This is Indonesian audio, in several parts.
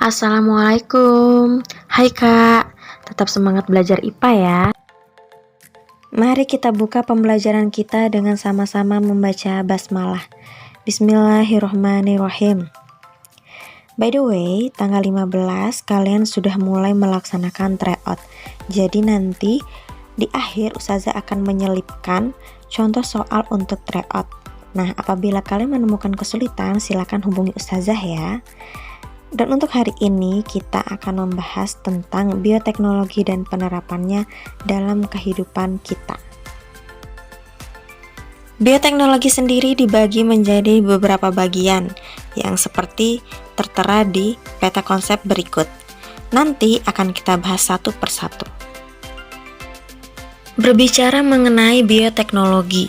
Assalamualaikum. Hai Kak, tetap semangat belajar IPA ya. Mari kita buka pembelajaran kita dengan sama-sama membaca basmalah. Bismillahirrohmanirrohim. By the way, tanggal 15 kalian sudah mulai melaksanakan tryout. Jadi nanti di akhir Ustazah akan menyelipkan contoh soal untuk tryout. Nah, apabila kalian menemukan kesulitan, silakan hubungi Ustazah ya. Dan untuk hari ini kita akan membahas tentang bioteknologi dan penerapannya dalam kehidupan kita. Bioteknologi sendiri dibagi menjadi beberapa bagian yang seperti tertera di peta konsep berikut. Nanti akan kita bahas satu persatu. Berbicara mengenai bioteknologi,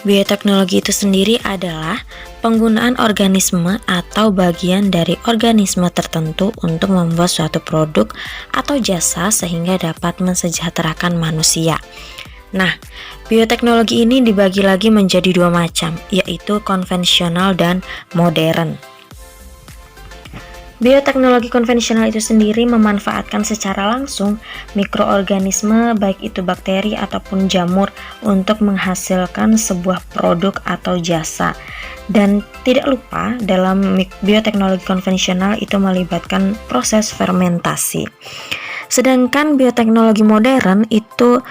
bioteknologi itu sendiri adalah penggunaan organisme atau bagian dari organisme tertentu untuk membuat suatu produk atau jasa sehingga dapat mensejahterakan manusia. Nah, bioteknologi ini dibagi lagi menjadi dua macam, yaitu konvensional dan modern. Bioteknologi konvensional itu sendiri memanfaatkan secara langsung mikroorganisme, baik itu bakteri ataupun jamur, untuk menghasilkan sebuah produk atau jasa. Dan tidak lupa, dalam bioteknologi konvensional itu melibatkan proses fermentasi. Sedangkan bioteknologi modern itu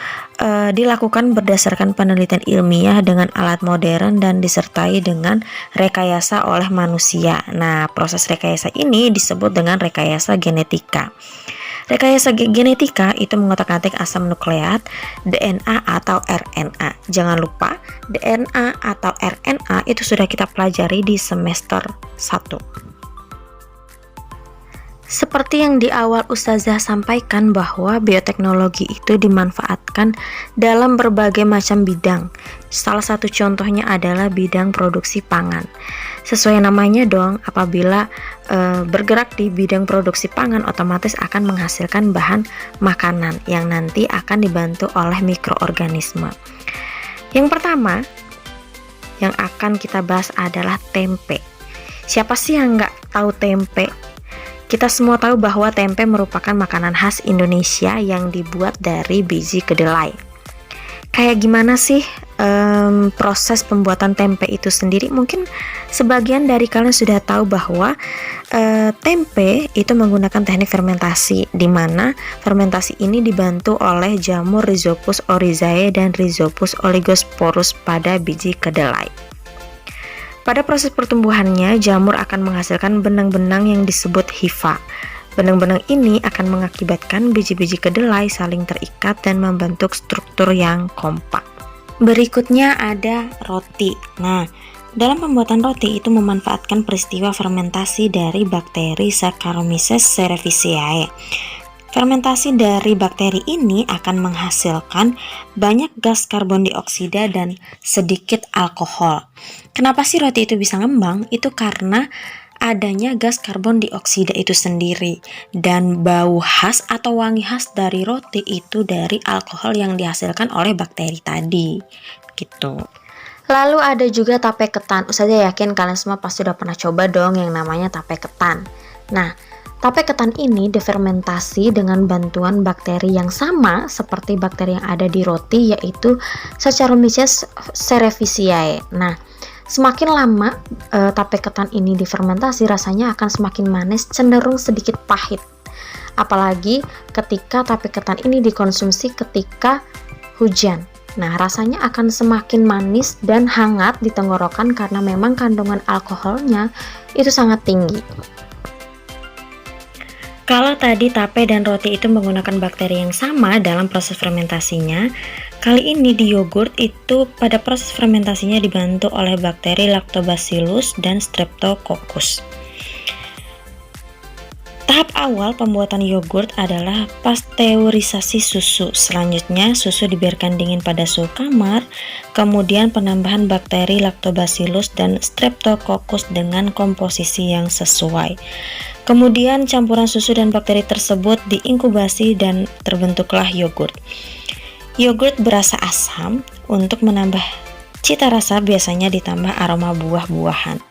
dilakukan berdasarkan penelitian ilmiah dengan alat modern dan disertai dengan rekayasa oleh manusia. Nah, proses rekayasa ini disebut dengan rekayasa genetika. Rekayasa genetika itu mengotak-atik asam nukleat, DNA atau RNA. Jangan lupa, DNA atau RNA itu sudah kita pelajari di semester 1. Seperti yang di awal Ustazah sampaikan bahwa bioteknologi itu dimanfaatkan dalam berbagai macam bidang. Salah satu contohnya adalah bidang produksi pangan. Sesuai namanya dong, apabila bergerak di bidang produksi pangan otomatis akan menghasilkan bahan makanan yang nanti akan dibantu oleh mikroorganisme. Yang pertama yang akan kita bahas adalah tempe. Siapa sih yang nggak tahu tempe? Kita semua tahu bahwa tempe merupakan makanan khas Indonesia yang dibuat dari biji kedelai. Kayak gimana sih proses pembuatan tempe itu sendiri? Mungkin sebagian dari kalian sudah tahu bahwa tempe itu menggunakan teknik fermentasi, di mana fermentasi ini dibantu oleh jamur Rhizopus oryzae dan Rhizopus oligosporus pada biji kedelai. Pada proses pertumbuhannya, jamur akan menghasilkan benang-benang yang disebut hifa. Benang-benang ini akan mengakibatkan biji-biji kedelai saling terikat dan membentuk struktur yang kompak. Berikutnya ada roti. Nah, dalam pembuatan roti itu memanfaatkan peristiwa fermentasi dari bakteri Saccharomyces cerevisiae. Fermentasi dari bakteri ini akan menghasilkan banyak gas karbon dioksida dan sedikit alkohol. Kenapa sih roti itu bisa ngembang? Itu karena adanya gas karbon dioksida itu sendiri, dan bau khas atau wangi khas dari roti itu dari alkohol yang dihasilkan oleh bakteri tadi gitu. Lalu ada juga tape ketan. Ustazah yakin kalian semua pasti udah pernah coba dong yang namanya tape ketan. Nah, tape ketan ini difermentasi dengan bantuan bakteri yang sama seperti bakteri yang ada di roti, yaitu Saccharomyces cerevisiae. Nah, semakin lama tape ketan ini difermentasi, rasanya akan semakin manis, cenderung sedikit pahit. Apalagi ketika tape ketan ini dikonsumsi ketika hujan. Nah, rasanya akan semakin manis dan hangat di tenggorokan karena memang kandungan alkoholnya itu sangat tinggi. Kalau tadi tape dan roti itu menggunakan bakteri yang sama dalam proses fermentasinya, kali ini di yogurt itu pada proses fermentasinya dibantu oleh bakteri Lactobacillus dan Streptococcus. Tahap awal pembuatan yogurt adalah pasteurisasi susu. Selanjutnya susu dibiarkan dingin pada suhu kamar, kemudian penambahan bakteri Lactobacillus dan Streptococcus dengan komposisi yang sesuai. Kemudian campuran susu dan bakteri tersebut diinkubasi dan terbentuklah yogurt. Yogurt berasa asam, untuk menambah cita rasa biasanya ditambah aroma buah-buahan.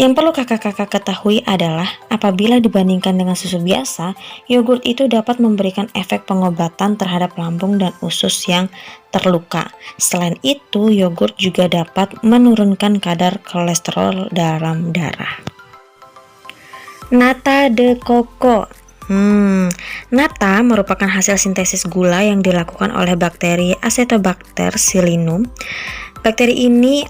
Yang perlu kakak-kakak ketahui adalah apabila dibandingkan dengan susu biasa, yogurt itu dapat memberikan efek pengobatan terhadap lambung dan usus yang terluka. Selain itu, yogurt juga dapat menurunkan kadar kolesterol dalam darah. Nata de coco. Nata merupakan hasil sintesis gula yang dilakukan oleh bakteri Acetobacter psyllinum. Bakteri ini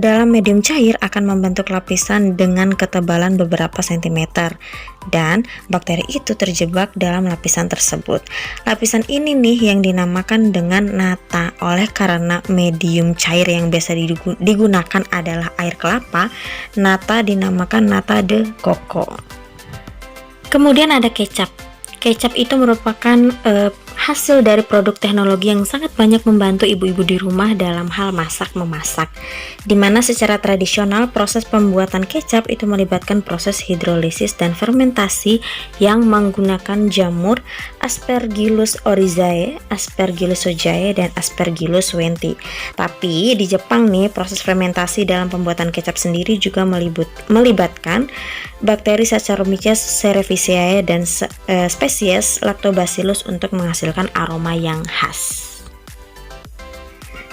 dalam medium cair akan membentuk lapisan dengan ketebalan beberapa sentimeter, dan bakteri itu terjebak dalam lapisan tersebut. Lapisan ini nih yang dinamakan dengan nata. Oleh karena medium cair yang biasa digunakan adalah air kelapa, nata dinamakan nata de coco. Kemudian ada kecap. Kecap itu merupakan hasil dari produk teknologi yang sangat banyak membantu ibu-ibu di rumah dalam hal masak-memasak, dimana secara tradisional proses pembuatan kecap itu melibatkan proses hidrolisis dan fermentasi yang menggunakan jamur Aspergillus oryzae, Aspergillus sojae, dan Aspergillus wenti. Tapi di Jepang nih, proses fermentasi dalam pembuatan kecap sendiri juga melibatkan bakteri Saccharomyces cerevisiae dan spesies Lactobacillus untuk menghasilkan aroma yang khas.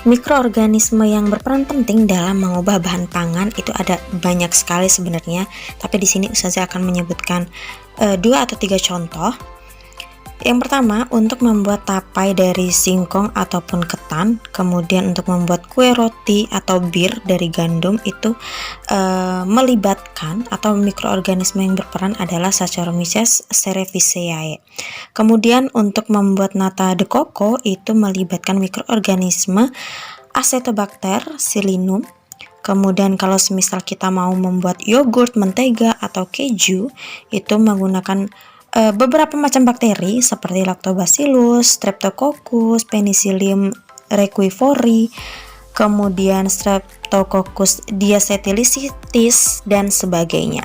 Mikroorganisme yang berperan penting dalam mengubah bahan pangan itu ada banyak sekali sebenarnya, tapi di sini Ustazah akan menyebutkan 2 atau 3 contoh. Yang pertama, untuk membuat tapai dari singkong ataupun ketan, kemudian untuk membuat kue roti atau bir dari gandum itu melibatkan atau mikroorganisme yang berperan adalah Saccharomyces cerevisiae. Kemudian untuk membuat nata de coco itu melibatkan mikroorganisme Acetobacter psyllinum. Kemudian kalau semisal kita mau membuat yogurt, mentega, atau keju, itu menggunakan beberapa macam bakteri seperti Lactobacillus, Streptococcus, Penicillium requifoli, kemudian Streptococcus diacetylitis, dan sebagainya.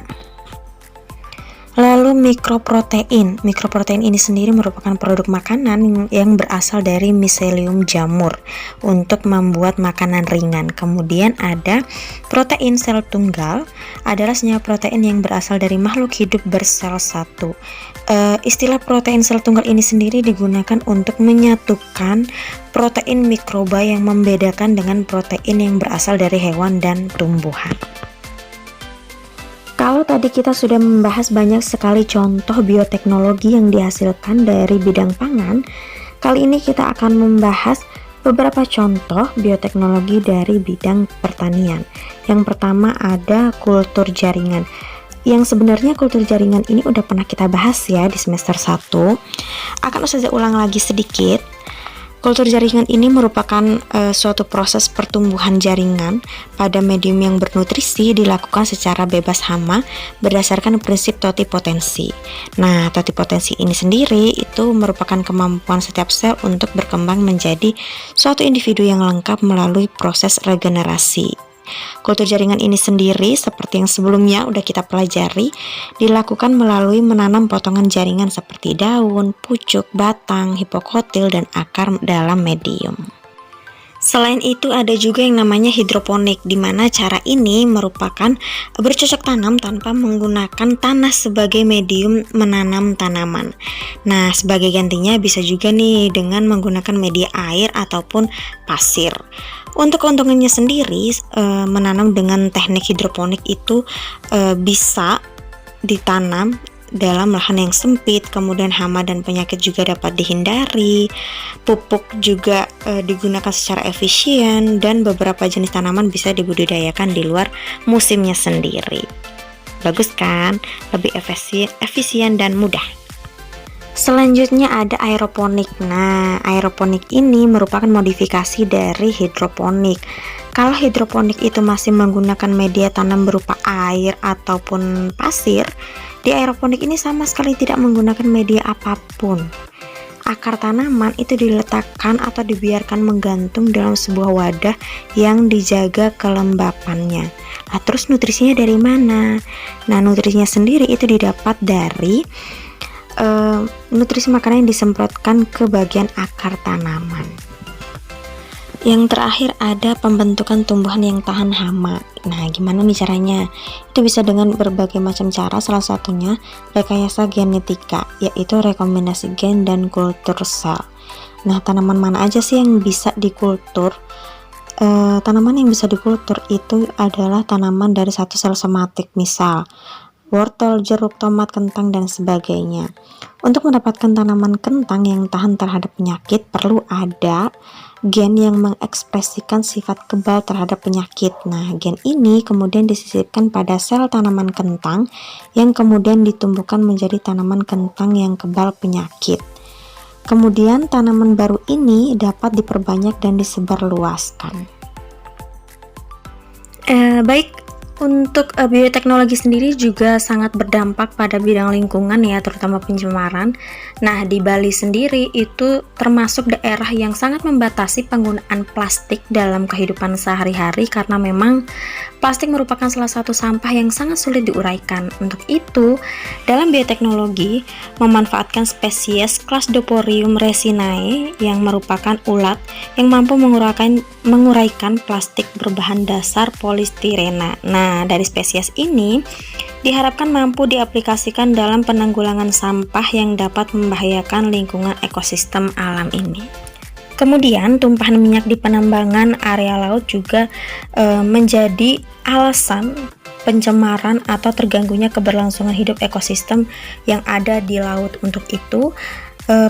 Lalu mikroprotein. Mikroprotein ini sendiri merupakan produk makanan yang berasal dari miselium jamur untuk membuat makanan ringan. Kemudian ada protein sel tunggal, adalah senyawa protein yang berasal dari makhluk hidup bersel satu. Istilah protein sel tunggal ini sendiri digunakan untuk menyatukan protein mikroba yang membedakan dengan protein yang berasal dari hewan dan tumbuhan. Kalau tadi kita sudah membahas banyak sekali contoh bioteknologi yang dihasilkan dari bidang pangan, kali ini kita akan membahas beberapa contoh bioteknologi dari bidang pertanian. Yang pertama ada kultur jaringan. Yang sebenarnya kultur jaringan ini udah pernah kita bahas ya di semester 1. Akan Ustazah ulang lagi sedikit. Kultur jaringan ini merupakan suatu proses pertumbuhan jaringan pada medium yang bernutrisi dilakukan secara bebas hama berdasarkan prinsip totipotensi. Nah, totipotensi ini sendiri itu merupakan kemampuan setiap sel untuk berkembang menjadi suatu individu yang lengkap melalui proses regenerasi. Kultur jaringan ini sendiri seperti yang sebelumnya udah kita pelajari dilakukan melalui menanam potongan jaringan seperti daun, pucuk, batang, hipokotil, dan akar dalam medium. Selain itu ada juga yang namanya hidroponik, di mana cara ini merupakan bercocok tanam tanpa menggunakan tanah sebagai medium menanam tanaman. Nah, sebagai gantinya bisa juga nih dengan menggunakan media air ataupun pasir. Untuk keuntungannya sendiri, menanam dengan teknik hidroponik itu bisa ditanam dalam lahan yang sempit, kemudian hama dan penyakit juga dapat dihindari, pupuk juga digunakan secara efisien, dan beberapa jenis tanaman bisa dibudidayakan di luar musimnya sendiri. Bagus kan? Lebih efisien dan mudah. Selanjutnya ada aeroponik. Nah, aeroponik ini merupakan modifikasi dari hidroponik. Kalau hidroponik itu masih menggunakan media tanam berupa air ataupun pasir, di aeroponik ini sama sekali tidak menggunakan media apapun. Akar tanaman itu diletakkan atau dibiarkan menggantung dalam sebuah wadah yang dijaga kelembapannya. Nah, terus nutrisinya dari mana? Nah, nutrisinya sendiri itu didapat dari nutrisi makanan yang disemprotkan ke bagian akar tanaman. Yang terakhir ada pembentukan tumbuhan yang tahan hama. Nah, gimana nih caranya? Itu bisa dengan berbagai macam cara, salah satunya rekayasa genetika, yaitu rekombinasi gen dan kultur sel. Nah, tanaman mana aja sih yang bisa dikultur? Tanaman yang bisa dikultur itu adalah tanaman dari satu sel somatik, misal wortel, jeruk, tomat, kentang, dan sebagainya. Untuk mendapatkan tanaman kentang yang tahan terhadap penyakit, perlu ada gen yang mengekspresikan sifat kebal terhadap penyakit. Nah, gen ini kemudian disisipkan pada sel tanaman kentang yang kemudian ditumbuhkan menjadi tanaman kentang yang kebal penyakit. Kemudian tanaman baru ini dapat diperbanyak dan disebarluaskan. Baik, untuk bioteknologi sendiri juga sangat berdampak pada bidang lingkungan ya, terutama pencemaran. Nah, di Bali sendiri itu termasuk daerah yang sangat membatasi penggunaan plastik dalam kehidupan sehari-hari karena memang plastik merupakan salah satu sampah yang sangat sulit diuraikan. Untuk itu, dalam bioteknologi memanfaatkan spesies Clasdoporium resinae yang merupakan ulat yang mampu menguraikan plastik berbahan dasar polistirena. Nah, dari spesies ini diharapkan mampu diaplikasikan dalam penanggulangan sampah yang dapat membahayakan lingkungan ekosistem alam ini. Kemudian, tumpahan minyak di penambangan area laut juga menjadi alasan pencemaran atau terganggunya keberlangsungan hidup ekosistem yang ada di laut. Untuk itu,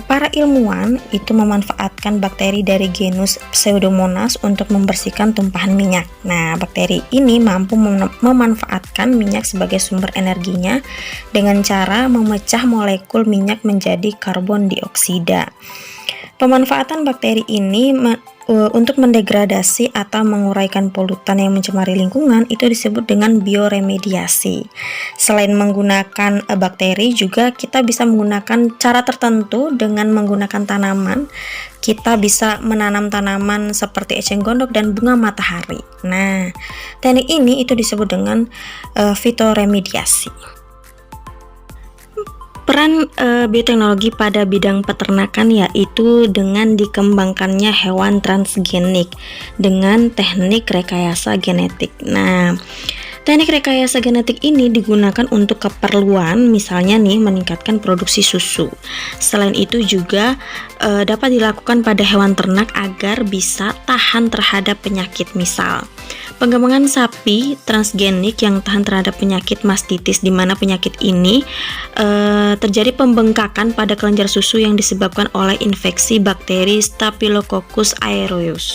para ilmuwan itu memanfaatkan bakteri dari genus Pseudomonas untuk membersihkan tumpahan minyak. Nah, bakteri ini mampu memanfaatkan minyak sebagai sumber energinya dengan cara memecah molekul minyak menjadi karbon dioksida. Pemanfaatan bakteri ini untuk mendegradasi atau menguraikan polutan yang mencemari lingkungan itu disebut dengan bioremediasi. Selain menggunakan bakteri, juga kita bisa menggunakan cara tertentu dengan menggunakan tanaman. Kita bisa menanam tanaman seperti eceng gondok dan bunga matahari. Nah, teknik ini itu disebut dengan fitoremediasi. Peran bioteknologi pada bidang peternakan yaitu dengan dikembangkannya hewan transgenik dengan teknik rekayasa genetik. Nah, teknik rekayasa genetik ini digunakan untuk keperluan misalnya nih meningkatkan produksi susu. Selain itu juga dapat dilakukan pada hewan ternak agar bisa tahan terhadap penyakit, misal pengembangan sapi transgenik yang tahan terhadap penyakit mastitis, di mana penyakit ini terjadi pembengkakan pada kelenjar susu yang disebabkan oleh infeksi bakteri Staphylococcus aureus.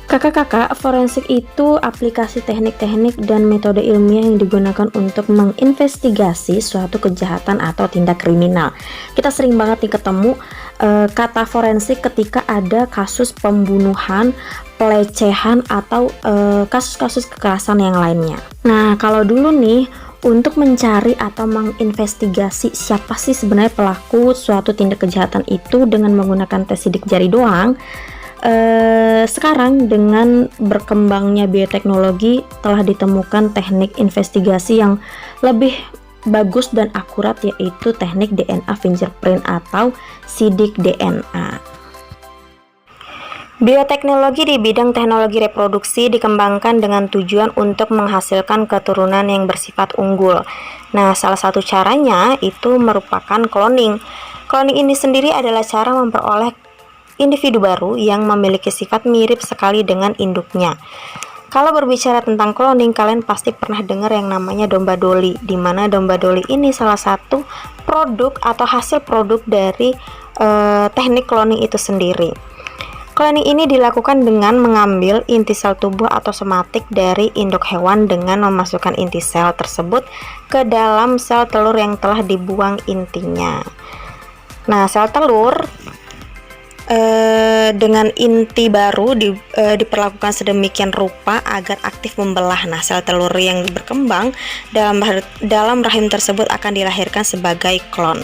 Kakak-kakak, forensik itu aplikasi teknik-teknik dan metode ilmiah yang digunakan untuk menginvestigasi suatu kejahatan atau tindak kriminal. Kita sering banget nih ketemu kata forensik ketika ada kasus pembunuhan, pelecehan, atau kasus-kasus kekerasan yang lainnya. Nah, kalau dulu nih, untuk mencari atau menginvestigasi siapa sih sebenarnya pelaku suatu tindak kejahatan itu dengan menggunakan tes sidik jari doang, sekarang dengan berkembangnya bioteknologi telah ditemukan teknik investigasi yang lebih bagus dan akurat, yaitu teknik DNA fingerprint atau sidik DNA. Bioteknologi di bidang teknologi reproduksi dikembangkan dengan tujuan untuk menghasilkan keturunan yang bersifat unggul. Nah, salah satu caranya itu merupakan cloning. Cloning ini sendiri adalah cara memperoleh individu baru yang memiliki sifat mirip sekali dengan induknya. Kalau berbicara tentang cloning, kalian pasti pernah dengar yang namanya domba doli, di mana domba doli ini salah satu produk atau hasil produk dari teknik cloning itu sendiri. Cloning ini dilakukan dengan mengambil inti sel tubuh atau somatik dari induk hewan dengan memasukkan inti sel tersebut ke dalam sel telur yang telah dibuang intinya. Nah, sel telur dengan inti baru diperlakukan sedemikian rupa agar aktif membelah. Nah, sel telur yang berkembang dalam rahim tersebut akan dilahirkan sebagai klon.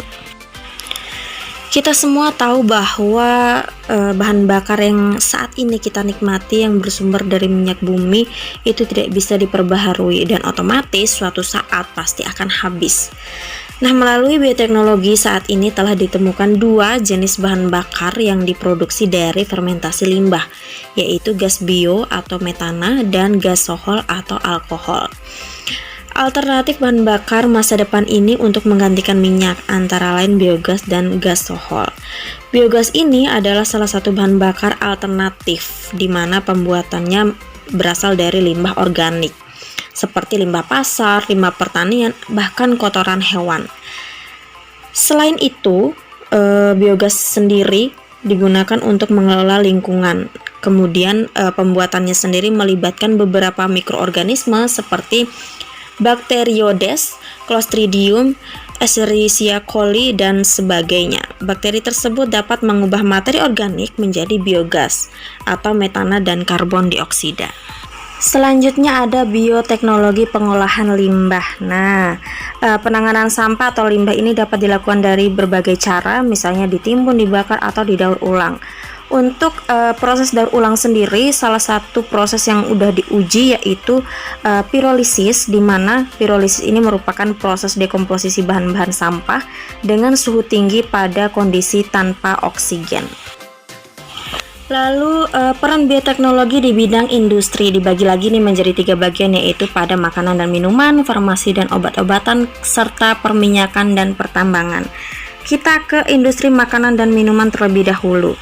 Kita semua tahu bahwa bahan bakar yang saat ini kita nikmati yang bersumber dari minyak bumi itu tidak bisa diperbaharui dan otomatis suatu saat pasti akan habis. Nah, melalui bioteknologi saat ini telah ditemukan dua jenis bahan bakar yang diproduksi dari fermentasi limbah, yaitu gas bio atau metana dan gas sohol atau alkohol. Alternatif bahan bakar masa depan ini untuk menggantikan minyak antara lain biogas dan gas sohol. Biogas ini adalah salah satu bahan bakar alternatif di mana pembuatannya berasal dari limbah organik seperti limbah pasar, limbah pertanian, bahkan kotoran hewan. Selain itu, biogas sendiri digunakan untuk mengelola lingkungan. Kemudian pembuatannya sendiri melibatkan beberapa mikroorganisme seperti Bacteroides, Clostridium, Escherichia coli, dan sebagainya. Bakteri tersebut dapat mengubah materi organik menjadi biogas atau metana dan karbon dioksida. Selanjutnya ada bioteknologi pengolahan limbah. Nah, penanganan sampah atau limbah ini dapat dilakukan dari berbagai cara, misalnya ditimbun, dibakar, atau didaur ulang. Untuk proses daur ulang sendiri, salah satu proses yang udah diuji yaitu pirolisis, di mana pirolisis ini merupakan proses dekomposisi bahan-bahan sampah dengan suhu tinggi pada kondisi tanpa oksigen. Lalu peran bioteknologi di bidang industri dibagi lagi nih menjadi 3 bagian, yaitu pada makanan dan minuman, farmasi dan obat-obatan, serta perminyakan dan pertambangan. Kita ke industri makanan dan minuman terlebih dahulu.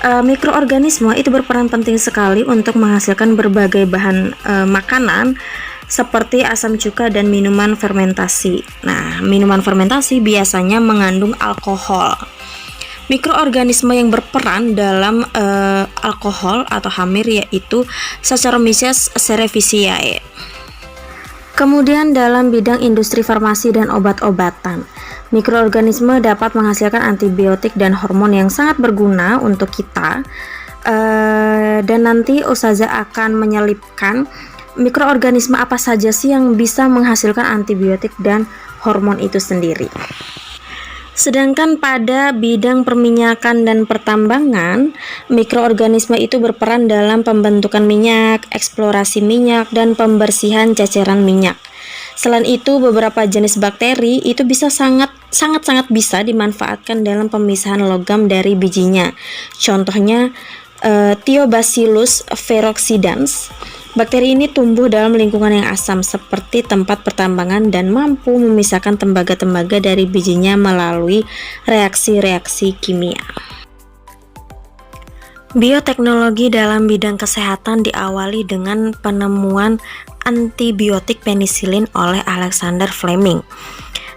Mikroorganisme itu berperan penting sekali untuk menghasilkan berbagai bahan makanan seperti asam cuka dan minuman fermentasi. Nah, minuman fermentasi biasanya mengandung alkohol. Mikroorganisme yang berperan dalam alkohol atau hamir yaitu Saccharomyces cerevisiae. Kemudian dalam bidang industri farmasi dan obat-obatan, mikroorganisme dapat menghasilkan antibiotik dan hormon yang sangat berguna untuk kita. Dan nanti Ustazah akan menyelipkan mikroorganisme apa saja sih yang bisa menghasilkan antibiotik dan hormon itu sendiri. Sedangkan pada bidang perminyakan dan pertambangan, mikroorganisme itu berperan dalam pembentukan minyak, eksplorasi minyak, dan pembersihan ceceran minyak. Selain itu, beberapa jenis bakteri itu bisa sangat bisa dimanfaatkan dalam pemisahan logam dari bijinya. Contohnya Thiobacillus ferrooxidans. Bakteri ini tumbuh dalam lingkungan yang asam seperti tempat pertambangan dan mampu memisahkan tembaga-tembaga dari bijinya melalui reaksi-reaksi kimia. Bioteknologi dalam bidang kesehatan diawali dengan penemuan antibiotik penisilin oleh Alexander Fleming.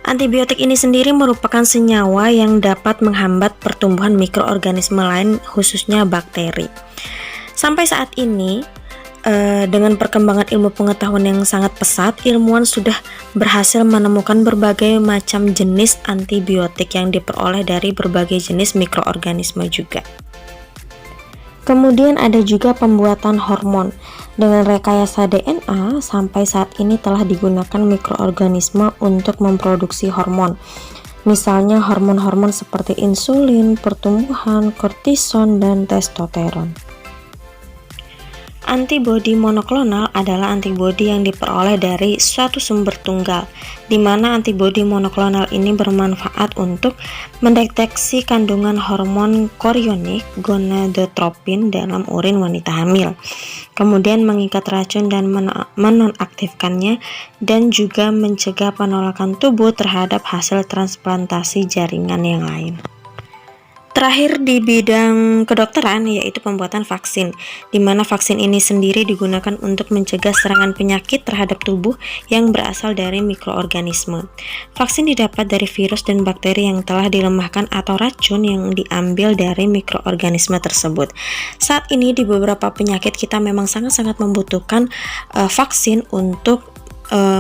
Antibiotik ini sendiri merupakan senyawa yang dapat menghambat pertumbuhan mikroorganisme lain, khususnya bakteri. Sampai saat ini, dengan perkembangan ilmu pengetahuan yang sangat pesat, ilmuwan sudah berhasil menemukan berbagai macam jenis antibiotik yang diperoleh dari berbagai jenis mikroorganisme juga. Kemudian ada juga pembuatan hormon. Dengan rekayasa DNA, sampai saat ini telah digunakan mikroorganisme untuk memproduksi hormon. Misalnya hormon-hormon seperti insulin, pertumbuhan, kortison, dan testosteron. Antibodi monoklonal adalah antibodi yang diperoleh dari suatu sumber tunggal, di mana antibodi monoklonal ini bermanfaat untuk mendeteksi kandungan hormon korionik gonadotropin dalam urin wanita hamil, kemudian mengikat racun dan menonaktifkannya, dan juga mencegah penolakan tubuh terhadap hasil transplantasi jaringan yang lain. Terakhir di bidang kedokteran yaitu pembuatan vaksin, di mana vaksin ini sendiri digunakan untuk mencegah serangan penyakit terhadap tubuh yang berasal dari mikroorganisme. Vaksin didapat dari virus dan bakteri yang telah dilemahkan atau racun yang diambil dari mikroorganisme tersebut. Saat ini di beberapa penyakit kita memang sangat-sangat membutuhkan vaksin untuk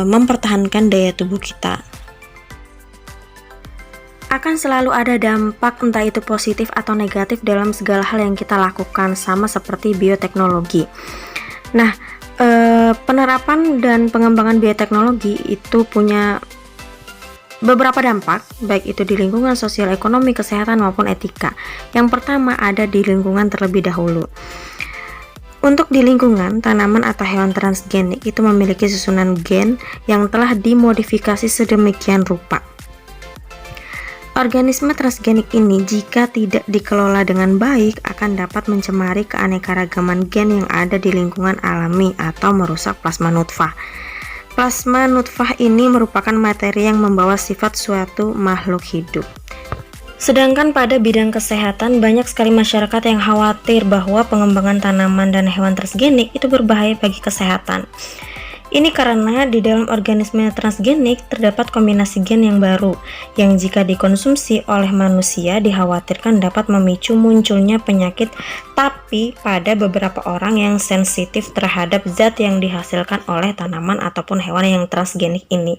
mempertahankan daya tubuh kita. Akan selalu ada dampak entah itu positif atau negatif dalam segala hal yang kita lakukan, sama seperti bioteknologi. Nah, penerapan dan pengembangan bioteknologi itu punya Beberapa dampak, baik itu di lingkungan sosial, ekonomi, kesehatan, maupun etika. Yang pertama ada di lingkungan terlebih dahulu. Untuk di lingkungan, tanaman atau hewan transgenik itu memiliki susunan gen yang telah dimodifikasi sedemikian rupa. Organisme transgenik ini jika tidak dikelola dengan baik akan dapat mencemari keanekaragaman gen yang ada di lingkungan alami atau merusak plasma nutfah. Plasma nutfah ini merupakan materi yang membawa sifat suatu makhluk hidup. Sedangkan pada bidang kesehatan, banyak sekali masyarakat yang khawatir bahwa pengembangan tanaman dan hewan transgenik itu berbahaya bagi kesehatan. Ini karena di dalam organisme transgenik terdapat kombinasi gen yang baru, yang jika dikonsumsi oleh manusia dikhawatirkan dapat memicu munculnya penyakit, tapi pada beberapa orang yang sensitif terhadap zat yang dihasilkan oleh tanaman ataupun hewan yang transgenik ini.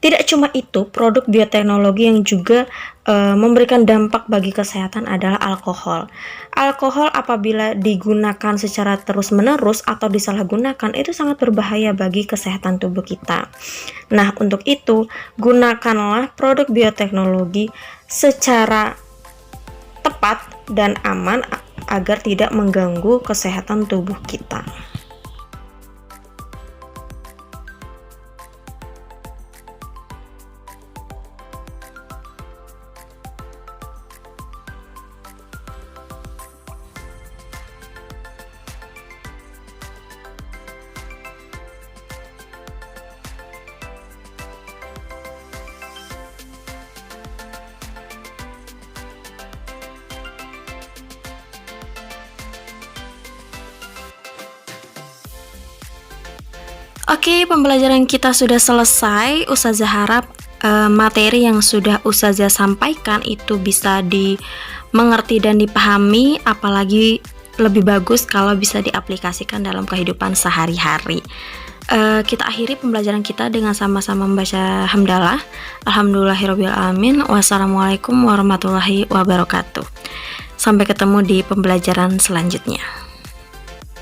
Tidak cuma itu, produk bioteknologi yang juga memberikan dampak bagi kesehatan adalah alkohol. Alkohol apabila digunakan secara terus-menerus atau disalahgunakan itu sangat berbahaya bagi kesehatan tubuh kita. Nah, untuk itu, gunakanlah produk bioteknologi secara tepat dan aman agar tidak mengganggu kesehatan tubuh kita. Oke, pembelajaran kita sudah selesai. Ustazah harap materi yang sudah Ustazah sampaikan itu bisa dimengerti dan dipahami, apalagi lebih bagus kalau bisa diaplikasikan dalam kehidupan sehari-hari. Kita akhiri pembelajaran kita dengan sama-sama membaca hamdalah. Alhamdulillahirabbil alamin. Wassalamualaikum warahmatullahi wabarakatuh. Sampai ketemu di pembelajaran selanjutnya.